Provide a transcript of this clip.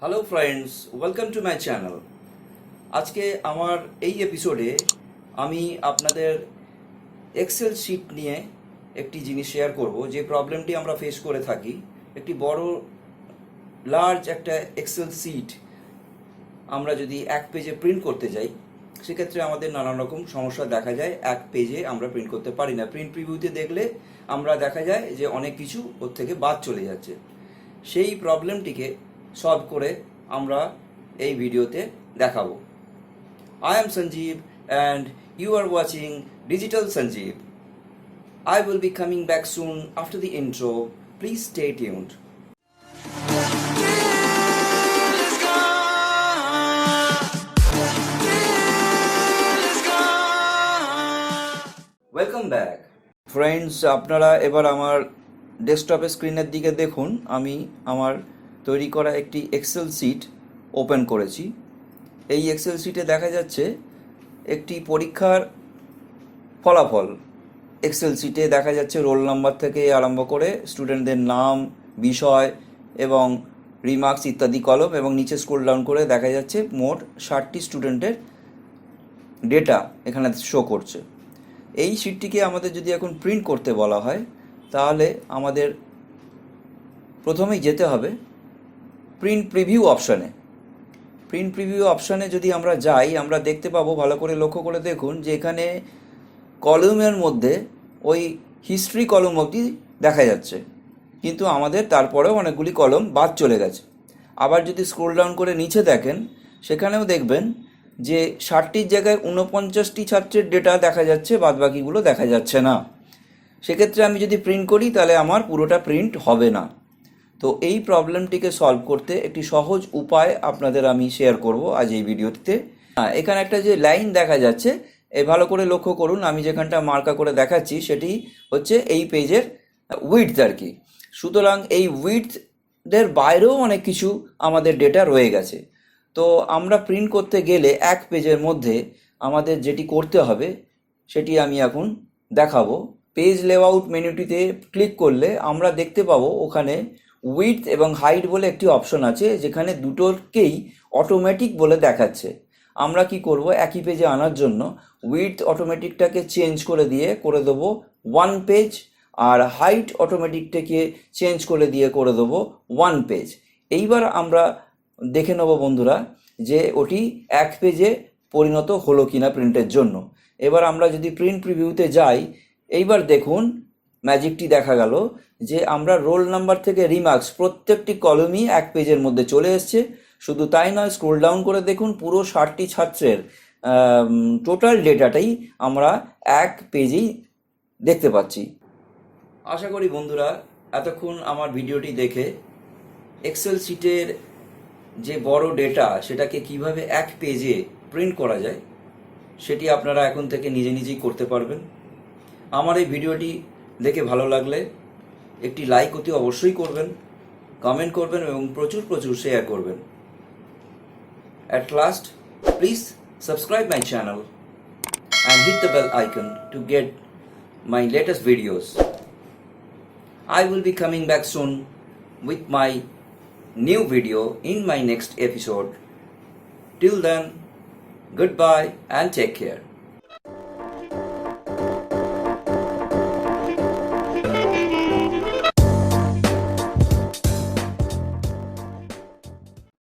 Hello friends, welcome to my channel. আজকে আমার এই এপিসোডে আমি আপনাদের এক্সেল শিট নিয়ে একটি জিনিস শেয়ার করব। যে প্রবলেমটি আমরা ফেস করে থাকি, একটি বড় লার্জ একটা এক্সেল শিট আমরা যদি এক পেজে প্রিন্ট করতে যাই, সেক্ষেত্রে আমাদের নানান রকম সমস্যা দেখা যায়। এক পেজে আমরা প্রিন্ট করতে পারি না। প্রিন্ট প্রিভিউতে দেখলে আমরা দেখা যায় যে অনেক কিছু ওর থেকে বাদ চলে যাচ্ছে। সেই প্রবলেমটিকে সলভ করে আমরা এই ভিডিওতে দেখাবো। I am Sanjib and you are watching Digital Sanjib. I will be coming back soon after the intro. Please stay tuned. Welcome back. Friends, আপনারা এবার আমার ডেস্কটপের স্ক্রিনের দিকে দেখুন। আমি আমার তৈরি করা একটি এক্সেল শিট ওপেন করেছি। এই এক্সেল শিটে দেখা যাচ্ছে একটি পরীক্ষার ফলাফল। এক্সেল শিটে দেখা যাচ্ছে রোল নাম্বার থেকে আরম্ভ করে স্টুডেন্টদের নাম, বিষয় এবং রিমার্কস ইত্যাদি কলম, এবং নিচে স্ক্রল ডাউন করে দেখা যাচ্ছে মোট 60টি স্টুডেন্টের ডেটা এখানে শো করছে। এই শিটটিকে আমাদের যদি এখন প্রিন্ট করতে বলা হয়, তাহলে আমাদের প্রথমেই যেতে হবে প্রিন্ট প্রিভিউ অপশানে। প্রিন্ট প্রিভিউ অপশানে যদি আমরা যাই, আমরা দেখতে পাবো, ভালো করে লক্ষ্য করে দেখুন, যে এখানে কলমের মধ্যে ওই হিস্ট্রি কলম অবধি দেখা যাচ্ছে, কিন্তু আমাদের তারপরেও অনেকগুলি কলম বাদ চলে গেছে। আবার যদি স্ক্রল ডাউন করে নিচে দেখেন, সেখানেও দেখবেন যে 60টির জায়গায় 49টি ছাত্রের ডেটা দেখা যাচ্ছে, বাদবাকিগুলো দেখা যাচ্ছে না। সেক্ষেত্রে আমি যদি প্রিন্ট করি, তাহলে আমার পুরোটা প্রিন্ট হবে না। তো এই প্রবলেমটিকে সলভ করতে একটি সহজ উপায় আপনাদের আমি শেয়ার করব আজ এই ভিডিওতে। এখানে একটা যে লাইন দেখা যাচ্ছে, ভালো করে লক্ষ্য করুন, আমি যেখানটা মার্কা করে দেখাচ্ছি সেটি হচ্ছে এই পেজের উইডথ আর কি। সুতরাং এই উইডথের বাইরেও অনেক কিছু আমাদের ডেটা রয়ে গেছে। তো আমরা প্রিন্ট করতে গেলে এক পেজের মধ্যে আমাদের যেটি করতে হবে সেটি আমি এখন দেখাবো। পেজ লেআউট মেনুটিতে ক্লিক করলে আমরা দেখতে পাবো ওখানে উইডথ এবং হাইট বলে একটি অপশন আছে, যেখানে দুটোকেই অটোমেটিক বলে দেখাচ্ছে। আমরা কি করব, একই পেজে আনার জন্য উইডথ অটোমেটিকটাকে চেঞ্জ করে দিয়ে করে দেবো 1 পেজ, আর হাইট অটোমেটিকটাকে চেঞ্জ করে দিয়ে করে দেবো 1 পেজ। এইবার আমরা দেখে নেব বন্ধুরা যে ওটি এক পেজে পরিণত হলো কিনা প্রিন্টের জন্য। এবার আমরা যদি প্রিন্ট প্রিভিউতে যাই, এইবার দেখুন ম্যাজিকটি দেখা গেল যে আমরা রোল নাম্বার থেকে রিমার্কস প্রত্যেকটি কলমই এক পেজের মধ্যে চলে এসছে। শুধু তাই নয়, স্ক্রল ডাউন করে দেখুন পুরো 60টি ছাত্রের টোটাল ডেটাটাই আমরা এক পেজেই দেখতে পাচ্ছি। আশা করি বন্ধুরা এতক্ষণ আমার ভিডিওটি দেখে এক্সেল শিটের যে বড় ডেটা সেটাকে কিভাবে এক পেজে প্রিন্ট করা যায় সেটি আপনারা এখন থেকে নিজে নিজেই করতে পারবেন। আমার এই ভিডিওটি দেখে ভালো লাগলে একটি লাইক অতি অবশ্যই করবেন, কমেন্ট করবেন এবং প্রচুর প্রচুর শেয়ার করবেন। At last, please subscribe my channel and hit the bell icon to get my latest videos. I will be coming back soon with my new video in my next episode. Till then, goodbye and take care.